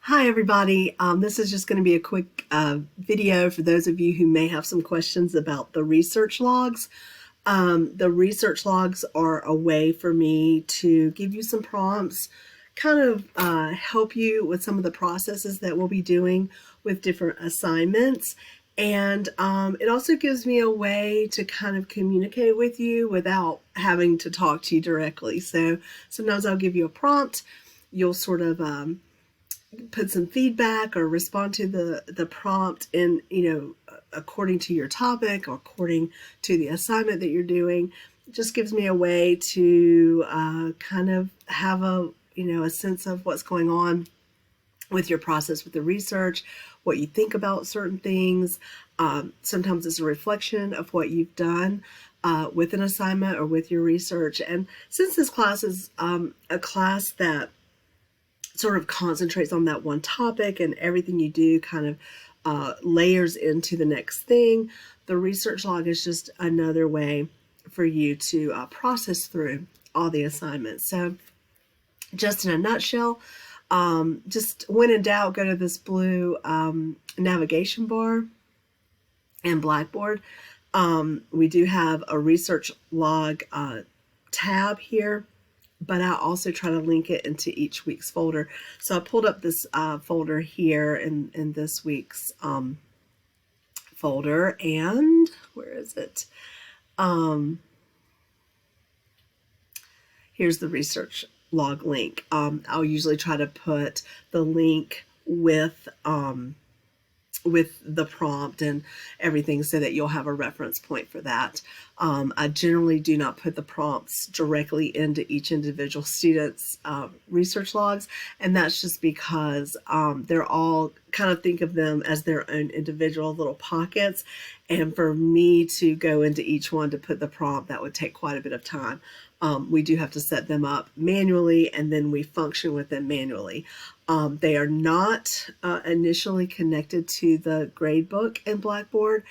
Hi, everybody. This is just going to be a quick video for those of you who may have some questions about the research logs. The research logs are a way for me to give you some prompts, kind of help you with some of the processes that we'll be doing with different assignments. And it also gives me a way to kind of communicate with you without having to talk to you directly. So sometimes I'll give you a prompt. You'll sort of put some feedback or respond to the prompt in, according to your topic or according to the assignment that you're doing. It just gives me a way to kind of have a sense of what's going on with your process with the research, what you think about certain things. Sometimes it's a reflection of what you've done with an assignment or with your research. And since this class is a class that sort of concentrates on that one topic and everything you do kind of layers into the next thing, the research log is just another way for you to process through all the assignments. So just in a nutshell, just when in doubt, go to this blue navigation bar in Blackboard. We do have a research log tab here, but I also try to link it into each week's folder. So I pulled up this folder here in this week's folder, and where is it? Here's the research log link. I'll usually try to put the link with the prompt and everything so that you'll have a reference point for that. I generally do not put the prompts directly into each individual student's research logs, and that's just because they're all, kind of think of them as their own individual little pockets, and for me to go into each one to put the prompt, that would take quite a bit of time. We do have to set them up manually, and then we function with them manually. They are not initially connected to the grade book in Blackboard.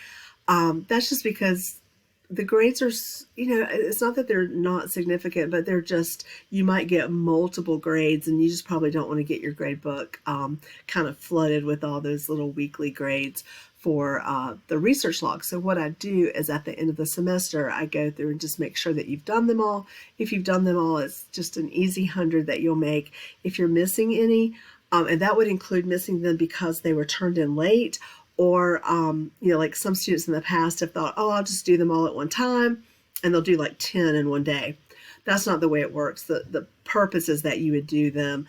That's just because the grades are, it's not that they're not significant, but they're just, you might get multiple grades and you just probably don't want to get your grade book kind of flooded with all those little weekly grades for the research log. So what I do is at the end of the semester, I go through and just make sure that you've done them all. If you've done them all, it's just an easy 100 that you'll make. If you're missing any, and that would include missing them because they were turned in late, or, like some students in the past have thought, oh, I'll just do them all at one time, and they'll do like 10 in one day. That's not the way it works. The purpose is that you would do them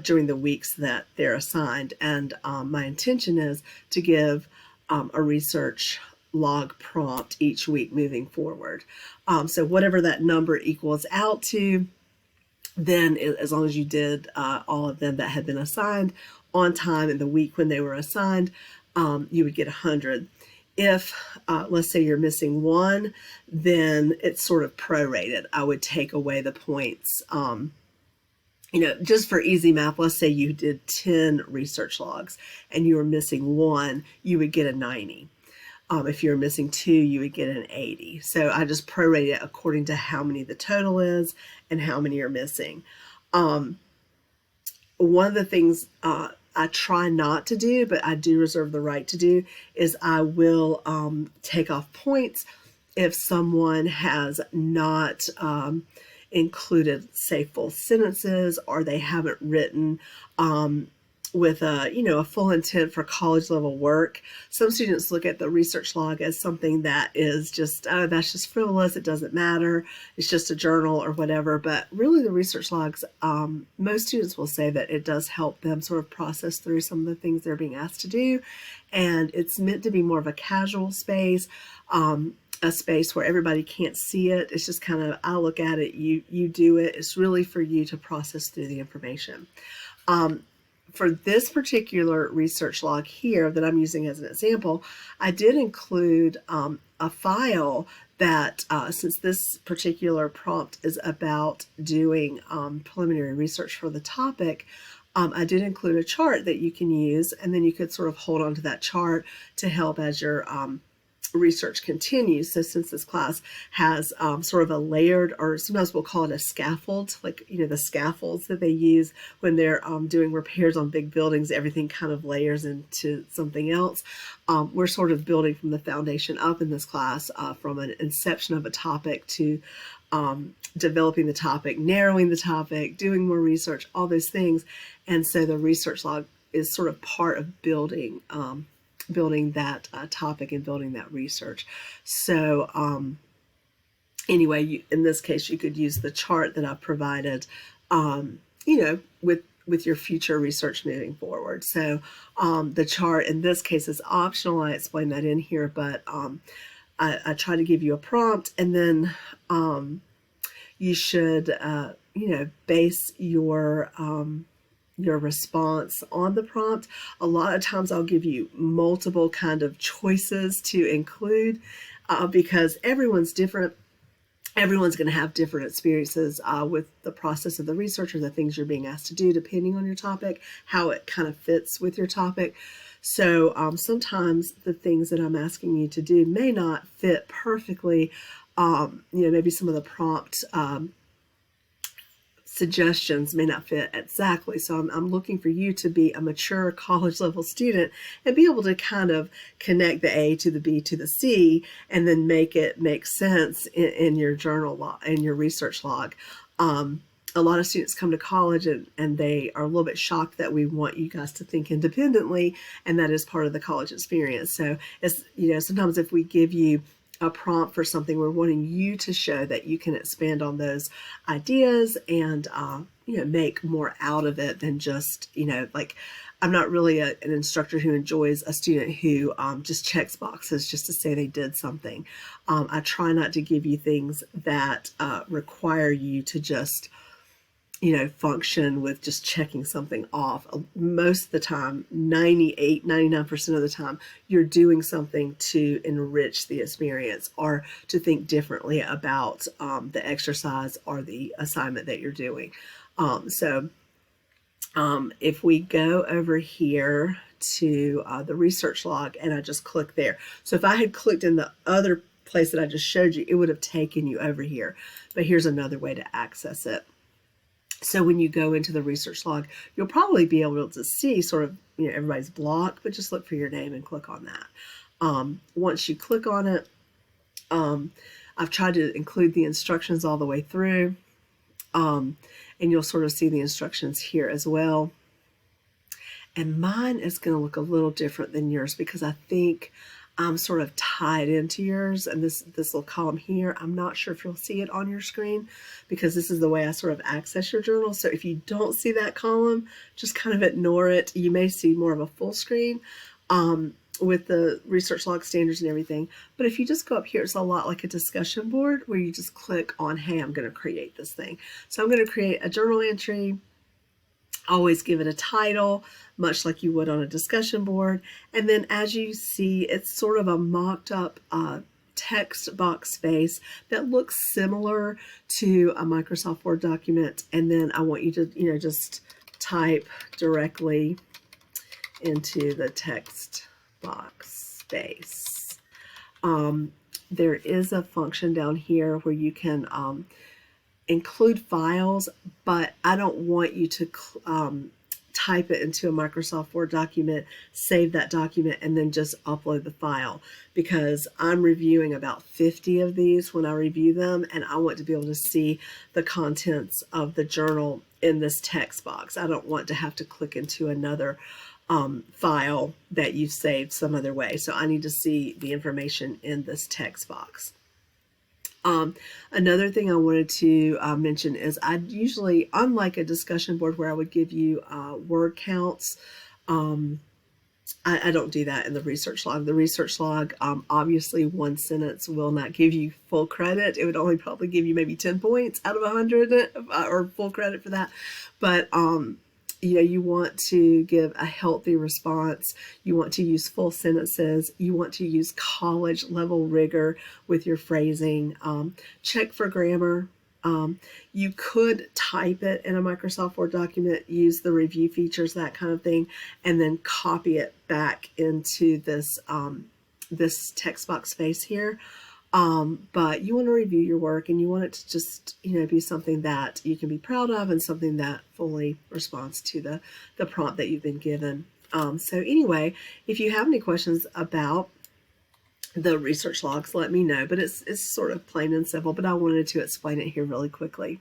during the weeks that they're assigned, and my intention is to give a research log prompt each week moving forward. So whatever that number equals out to, then as long as you did all of them that had been assigned on time in the week when they were assigned, you would get 100. If, let's say you're missing one, then it's sort of prorated. I would take away the points. Just for easy math, let's say you did 10 research logs and you were missing one, you would get a 90. If you're missing two, you would get an 80. So I just prorate it according to how many the total is and how many are missing. One of the things I try not to do, but I do reserve the right to do, is I will take off points if someone has not included, say, full sentences, or they haven't written with a full intent for college level work. Some students look at the research log as something that is just, oh, that's just frivolous, it doesn't matter, it's just a journal or whatever. But really the research logs, most students will say that it does help them sort of process through some of the things they're being asked to do. And it's meant to be more of a casual space, a space where everybody can't see it. It's just kind of, I look at it, you do it. It's really for you to process through the information. For this particular research log here that I'm using as an example, I did include a file that, since this particular prompt is about doing preliminary research for the topic, I did include a chart that you can use, and then you could sort of hold on to that chart to help as you're research continues. So since this class has sort of a layered, or sometimes we'll call it a scaffold, like, the scaffolds that they use when they're doing repairs on big buildings, everything kind of layers into something else. We're sort of building from the foundation up in this class, from an inception of a topic to developing the topic, narrowing the topic, doing more research, all those things. And so the research log is sort of part of building that topic and building that research. So anyway, in this case, you could use the chart that I've provided, with your future research moving forward. So the chart in this case is optional. I explain that in here, but I try to give you a prompt, and then you should, base your response on the prompt. A lot of times I'll give you multiple kind of choices to include because everyone's different. Everyone's going to have different experiences with the process of the research or the things you're being asked to do, depending on your topic, how it kind of fits with your topic. So sometimes the things that I'm asking you to do may not fit perfectly. Maybe some of the prompt suggestions may not fit exactly. So I'm looking for you to be a mature college level student and be able to kind of connect the A to the B to the C, and then make it make sense in your journal log, in your research log. A lot of students come to college and they are a little bit shocked that we want you guys to think independently, and that is part of the college experience. So it's, sometimes if we give you a prompt for something, we're wanting you to show that you can expand on those ideas and, make more out of it than just, like, I'm not really an instructor who enjoys a student who just checks boxes just to say they did something. I try not to give you things that require you to just, function with just checking something off. Most of the time, 98, 99% of the time, you're doing something to enrich the experience or to think differently about the exercise or the assignment that you're doing. If we go over here to the research log and I just click there. So if I had clicked in the other place that I just showed you, it would have taken you over here. But here's another way to access it. So when you go into the research log, you'll probably be able to see sort of, everybody's block, but just look for your name and click on that. Once you click on it, I've tried to include the instructions all the way through, and you'll sort of see the instructions here as well. And mine is going to look a little different than yours because I think I'm sort of tied into yours, and this little column here, I'm not sure if you'll see it on your screen because this is the way I sort of access your journal. So if you don't see that column, just kind of ignore it. You may see more of a full screen with the research log standards and everything. But if you just go up here, it's a lot like a discussion board where you just click on, hey, I'm going to create this thing. So I'm going to create a journal entry. Always give it a title, much like you would on a discussion board. And then as you see, it's sort of a mocked up text box space that looks similar to a Microsoft Word document. And then I want you to, just type directly into the text box space. There is a function down here where you can include files, but I don't want you to type it into a Microsoft Word document, save that document, and then just upload the file, because I'm reviewing about 50 of these when I review them, and I want to be able to see the contents of the journal in this text box. I don't want to have to click into another file that you've saved some other way. So I need to see the information in this text box. Another thing I wanted to mention is I usually, unlike a discussion board where I would give you word counts, I don't do that in the research log. The research log, obviously one sentence will not give you full credit. It would only probably give you maybe 10 points out of 100 or full credit for that. But you want to give a healthy response. You want to use full sentences. You want to use college level rigor with your phrasing. Check for grammar. You could type it in a Microsoft Word document, use the review features, that kind of thing, and then copy it back into this this text box space here. But you want to review your work, and you want it to just, be something that you can be proud of and something that fully responds to the prompt that you've been given. So anyway, if you have any questions about the research logs, let me know. But it's sort of plain and simple, but I wanted to explain it here really quickly.